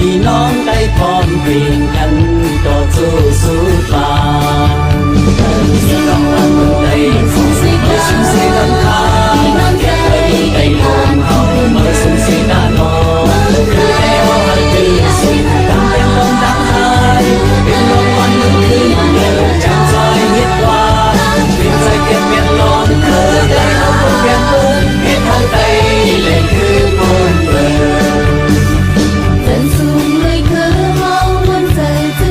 พี่น้องได้พร้อมเพรียงกันต่อสู้ตายมีรางวัลบนใดของสิ่งที่สิ่งที่ลำคาเก็บไว้ในลมเฮาเมื่อสุ่มสีด้านนอกคือแนวว่าคือสิ่งดังเป็นลมดังหายเป็นลมวันมันคืนเดินจากใจยึดว่าเป็นใจเก็บเมียนลมเคยได้เอาคนเก็บเงินเห็นทางใจเลยคือคนเปิด 真送你可好，问在真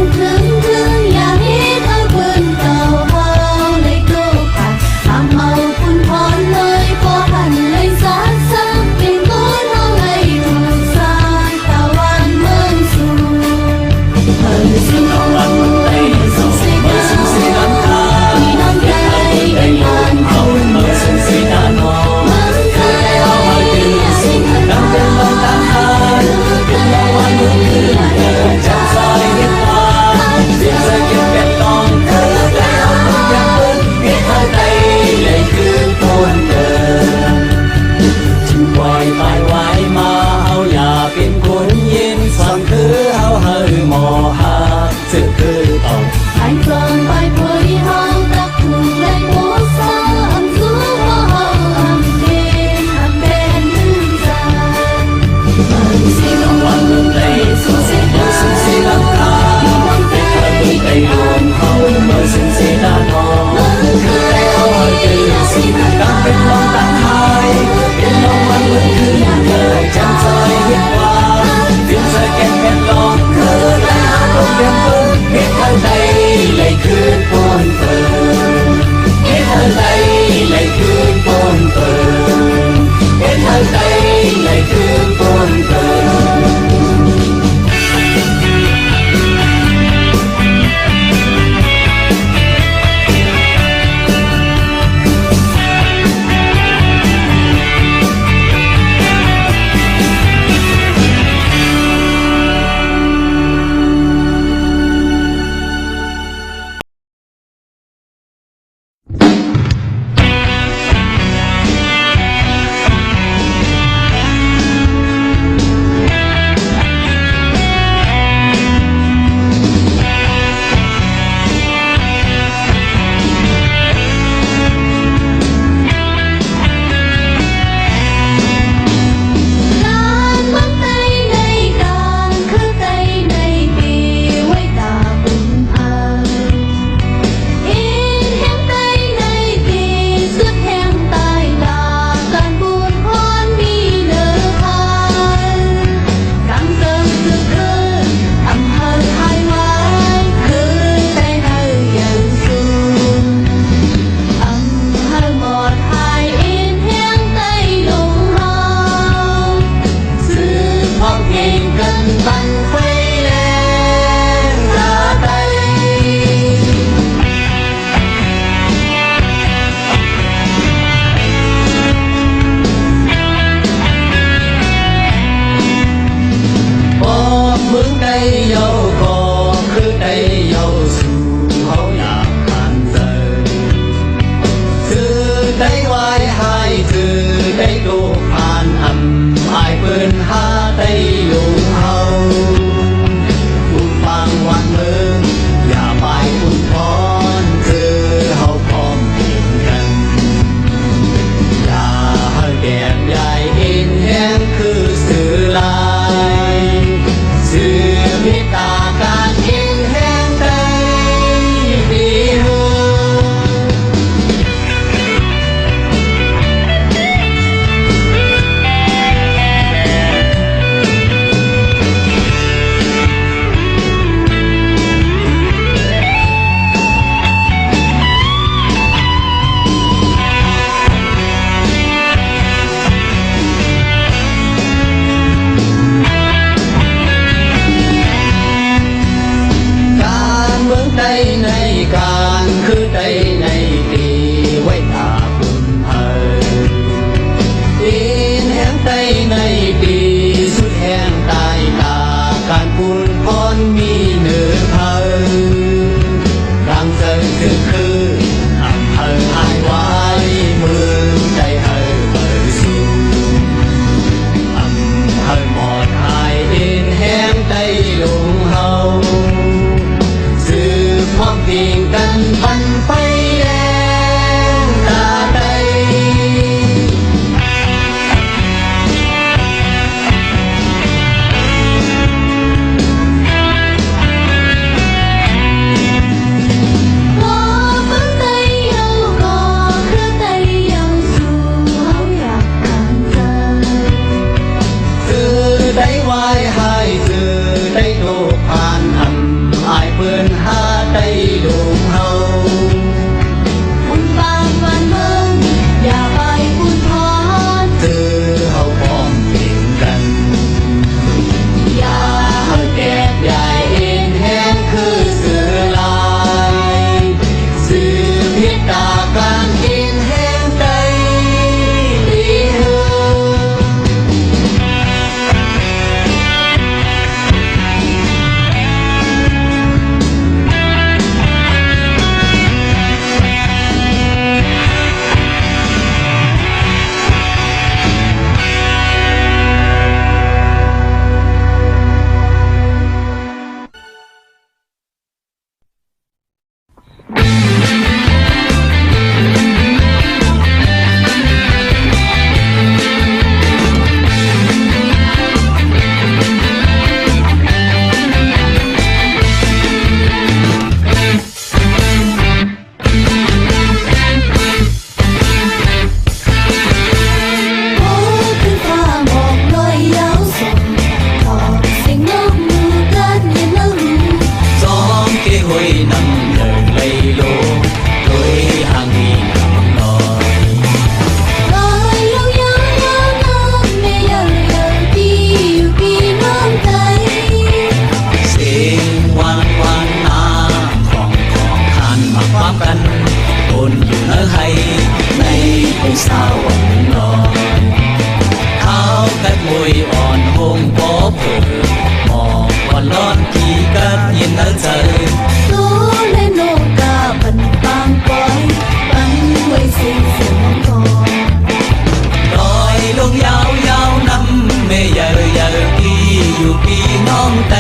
ไต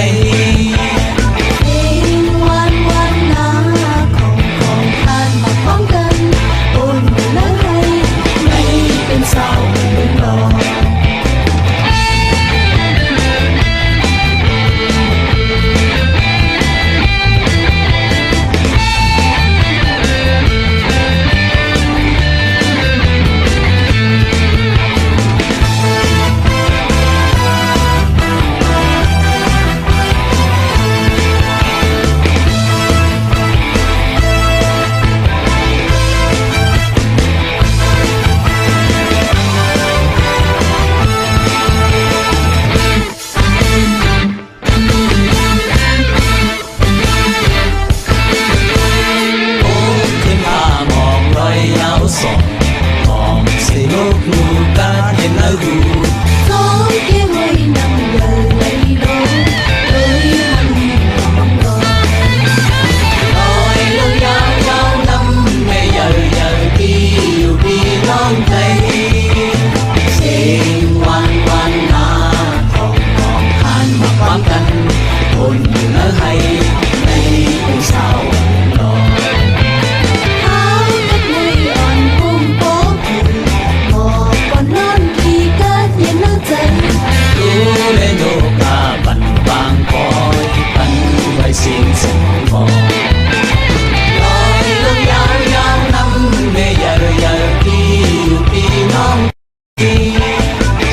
เพลงวันวันนาของทานมาพร้อมกันโอนเงินและให้ไม่เป็นสาวเป็นรอง โอ้ขึ้นมามองรอยยาวส่องมองสิลูกลูกตาเห็นแล้วดู Có cái ngôi nằm giờ lấy đôi đôi hàng lòng đò ลอยลงยาวยาวน้ำไม่เยอะเยอะพี่อยู่พี่น้องใจเสียงวันวันนาของทานมาพร้อมกันคนอยู่เนื้อให้ในเป็นสาวหล่อ Áo cách mây on cung bố cười Mò còn non khi cất nhiên nước dần ดูแลโลกาบันบางคอยปันไว้สิ้นสมองลอยลงยาวยาวน้ำไม่เยอะเยอะพี่อยู่พี่น้องพี่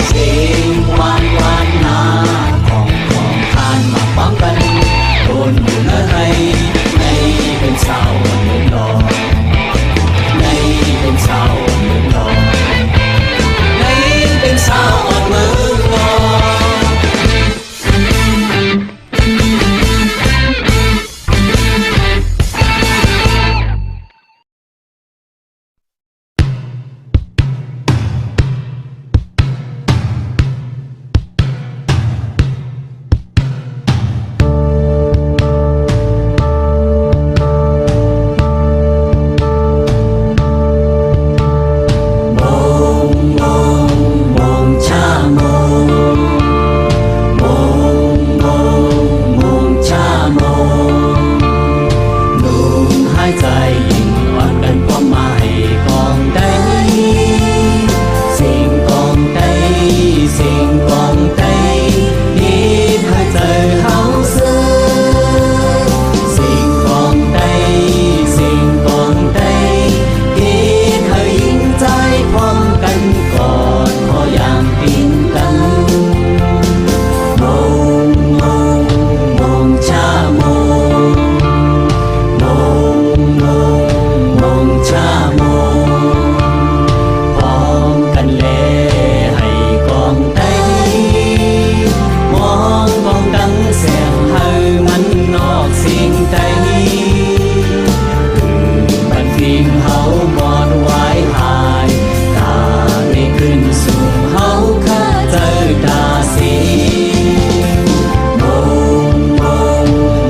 เสียงวันวันนาของทานมาพร้อมกันคนอยู่เนื้อให้ในเป็นสาวหนุ่มหล่อในเป็นสาวหนุ่มหล่อในเป็นสาวอ่อนมือหล่อ มองมองมองชามองมองมองมองชามองลมหายใจยิ่งอ่อนกันความหมายกองใดสิ่งกองใดสิ่งกองใดนี่หายใจเฮาซื้อสิ่งกองใดสิ่งกองใดที่เธอยิ่งใจพร้อมกันก่อนพออย่างปินกันมองมองมองชามองมองมองมองชามองพร้อมกันแลให้กองใดมองกองดังแสงให้มันนอกสิ่งใด บันทิงเฮาบอนไว้หายตาได้ขึ้นสู่เฮาข้าเจอตาสีมองมอง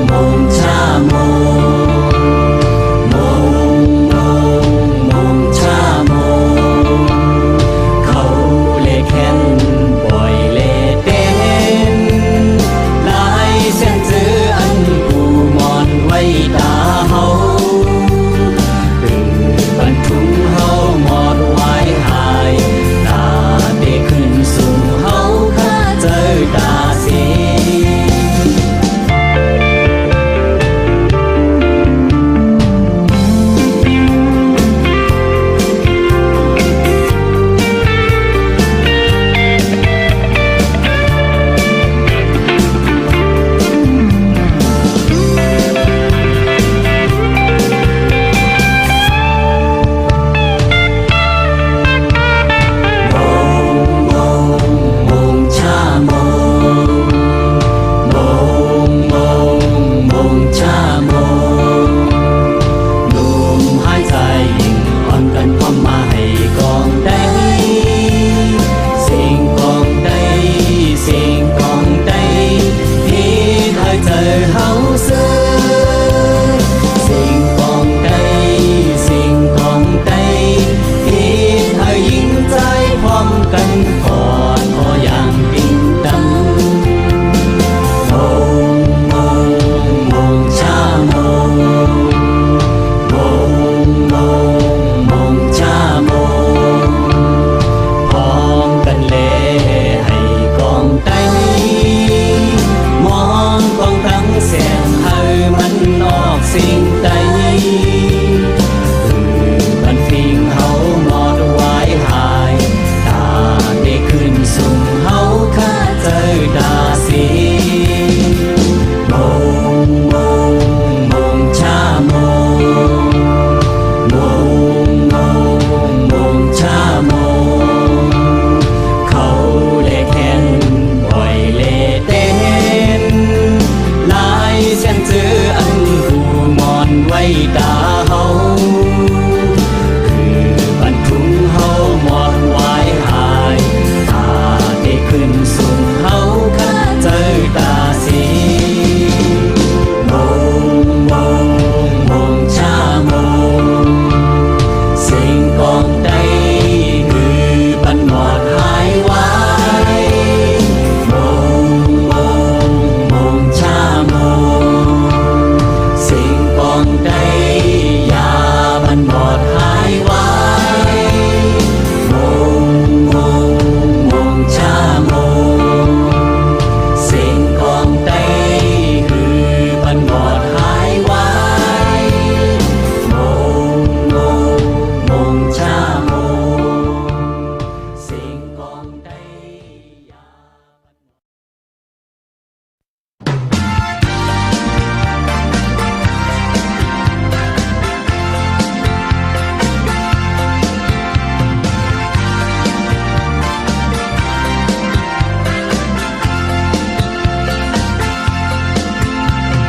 มองชามองมองมองมองชามองเขาเล่แค้นปล่อยเล่เต้นหลายเส้นจื้ออันกูมอนไว้ตาเฮา บรรทุงเฮาหมอดไว้หายตาได้ขึ้นสู่เฮาข้าเจอตาสี กันก่อนพออย่างปิ่นดำโอ้ ตาเฮาคือบรรทุงเฮามอนไว้หายตาได้ขึ้นสูงเฮาคันเจอตาสีมงมงมงชามงสิ่งกองใดคือบรรหมดหายไว้มงมงมงชามงสิ่งกองใดยาบรรหมดหายไว้มงมงมงชามงสิ่งกองใดคือบรรหมดหายไว้มงมงมงชามงสิ่งกองใดยา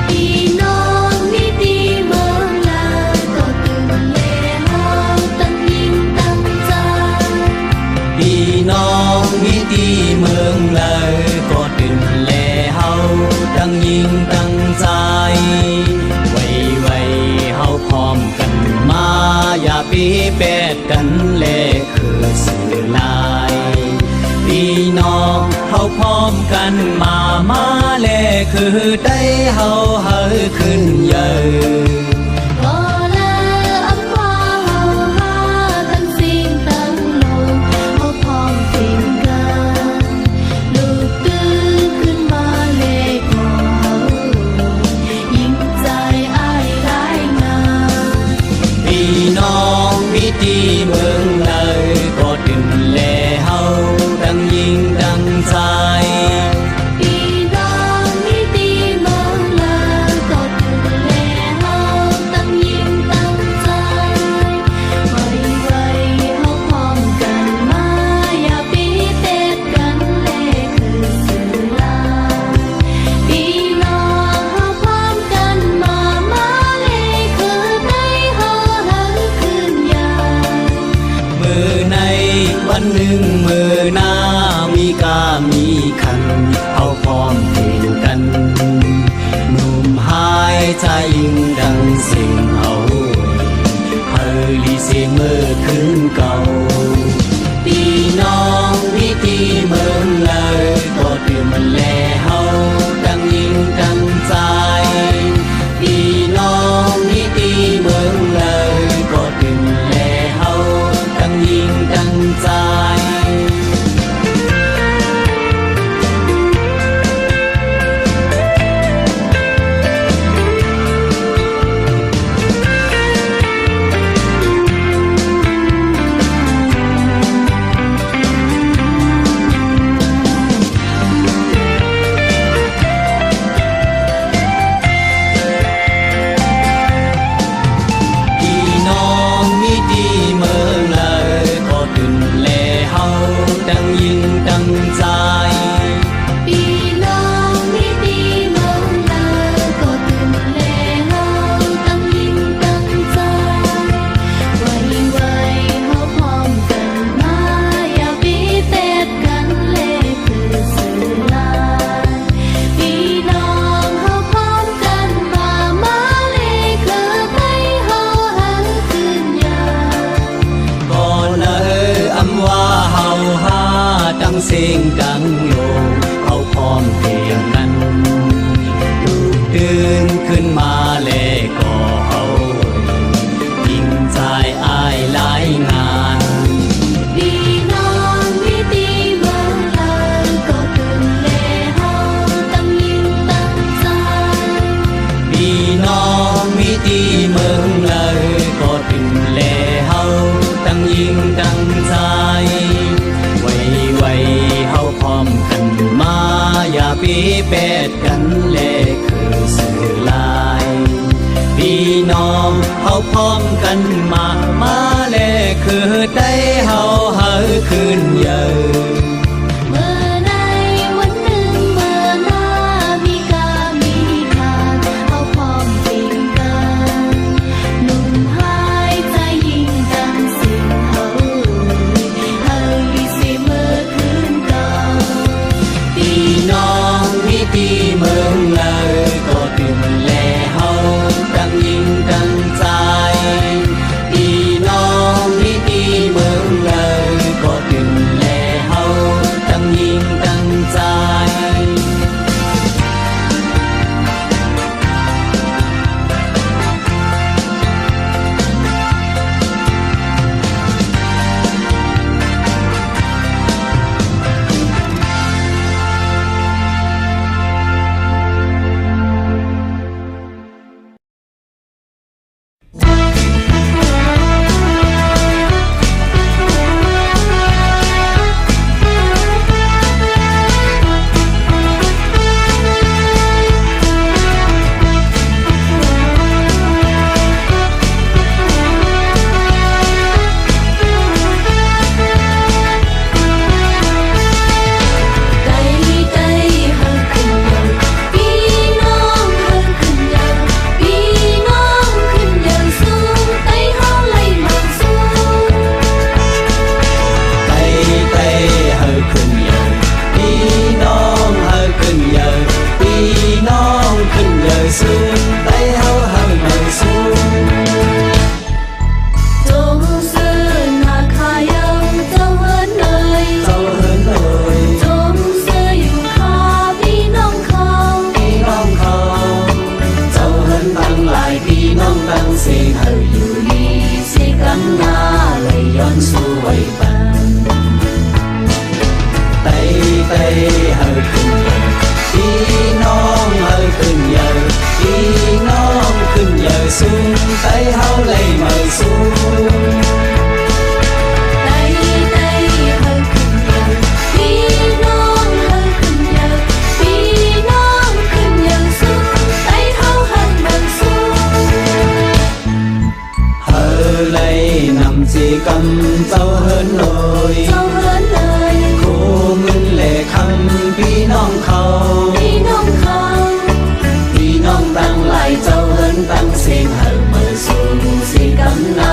พี่น้องนี่ดีเมืองลาวก็ตื่นเล่เฮาตั้งยิ่งตั้งใจ พี่น้องวิตีเมืองเลยก็ตื่นแลเฮาตั้งยิ่งตั้งใจไว้ไว้เฮาพร้อมกันมาอย่าปีเป็ดกันแลคือสื่อลายพี่น้องเฮาพร้อมกันมาแลคือได้เฮาเฮาขึ้นเยอะ ก็แลอำว่าเฮาหาตั้งสิ่งตั้งลงเฮาพร้อมสิ่งกันลูกตื่นขึ้นมาเลก็เฮายิ่งใจอ้ายหลายงาน พี่น้องวิตีเมืองเลยก็ดึงแลเฮาดังยิ่งดังใจ พี่น้องนี่ดีเมืองลาวก็ตื่นแลเฮาตั้งยิ่งตั้งใจไว้ไว้เฮาพร้อมกันมาอย่าปีเป็ดกันแลคือสื่อลายพี่น้องเฮาพร้อมกันมาเลคือได้เฮาหันคืนยาม มือในวันหนึ่งมือหน้ามีกามีคันเอาพร้อมเพลงกันหนุ่มหายใจยิ่งดังสิ่งเอาเฮลีเสียงมือขึ้นเก่าพี่น้องวิธีเมืองเลยก็ตื่นมันแลเฮาดังยิ่งดังใจพี่น้องวิธีเมืองเลยก็ตื่นแลเฮาดังยิ่งดังใจ พี่น้องมิดีเมืองเลยก็ตื่นแลเฮาดังยิ่งดังใจ พี่น้องนี่ดีเมืองลาวก็ตื่นแลเฮาตั้งยิ่งตั้งใจไว้ไว้เฮาพร้อมกันมาอย่าปีเป็ดกันแลคือสื่อลายพี่น้องเฮาพร้อมกันมาเลคือให้เฮาหันคืนยาม ก่อนอำว่าเฮาหาดังเสียงดังโยเฮาพร้อมเพรียงนั้นลูกตื่นขึ้นมาแลก็เฮายิ่งใจอ้ายหลายงาน พี่น้องนี่ดีเมืองลาวก็ตื่นแลเฮาตั้งยิ่งตั้งใจ พี่น้องมิตีเมืองเลยก็ถึงแลเฮาตั้งยิ่งดังใจไว้ไว้เฮาพร้อมกันมาอย่าปีเป็ดกันแลคือสื่อลายพี่น้องเฮาพร้อมกันมาแลคือได้เฮาเฮาคืนเยอะ เมื่อในวันหนึ่งเมื่อหน้ามีกามีขาดเอาพร้อมสิ่งกัน ำเจ้าเฮินเลย เจ้าเฮินเลย โคเงินแหล่คำพี่น้องเขา พี่น้องเขา พี่น้องตั้งหลายเจ้าเฮินตั้งเสียงเฮาเมื่อสู่เสียงกำนา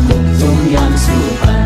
มุกจุงยามสู่ปัน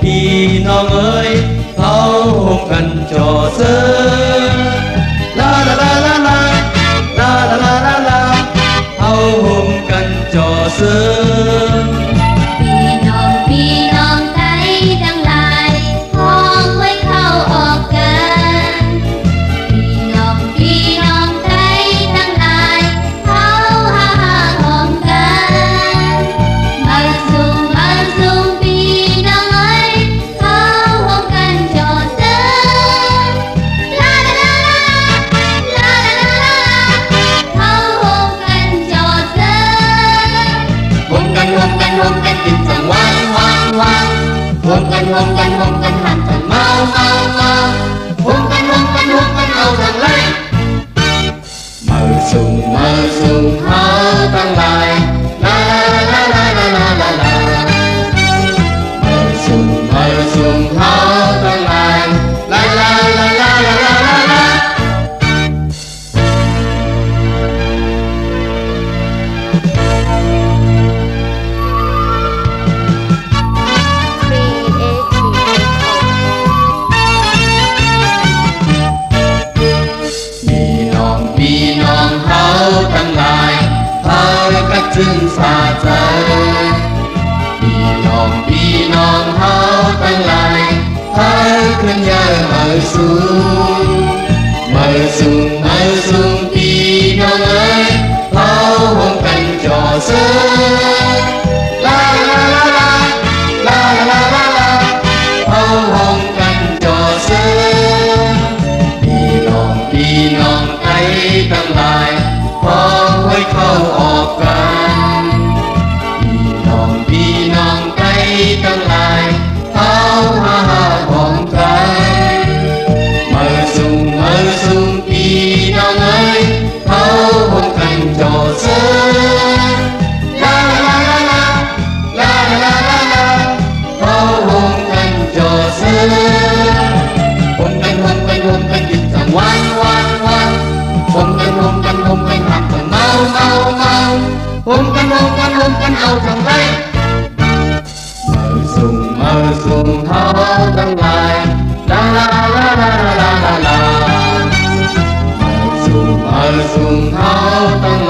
พี่น้องเอ๋ยเขาหงกันจอเสือลาลาลาลาลาลาลาลาลาลาเขาหงกันจอเสือ พี่น้องไทยทั้งหลายพ้องไว้เข้าออกกัน พี่น้องไทยทั้งหลายเขาห่างหอมกันมาสู่พี่น้องเอ้ยเขาหอมกันจอเสือ สูงพี่น้องเอ๋ยเขาห่วงกันจ่อเสือลาลาลาลาลาลาลาลาเขาห่วงกันจ่อเสือพี่น้องไทยทั้งหลายพร้อมไว้เข้าออกกันพี่น้องไทยทั้งหลายเขาหาของกันสูงพี่น้องเอ๋ยเขาห่วงกันจ่อเสือลาลาลาลาลาลาลาลาเขาห่วงกันจ่อเสือห่วงกันหยุดทั้งวันห่วงกันหักทั้งเมาห่วงกันเอาทั้งไรสูงเขาทั้งหลายลาลาลาลาลาลาลาสูงเขาทั้งหลาย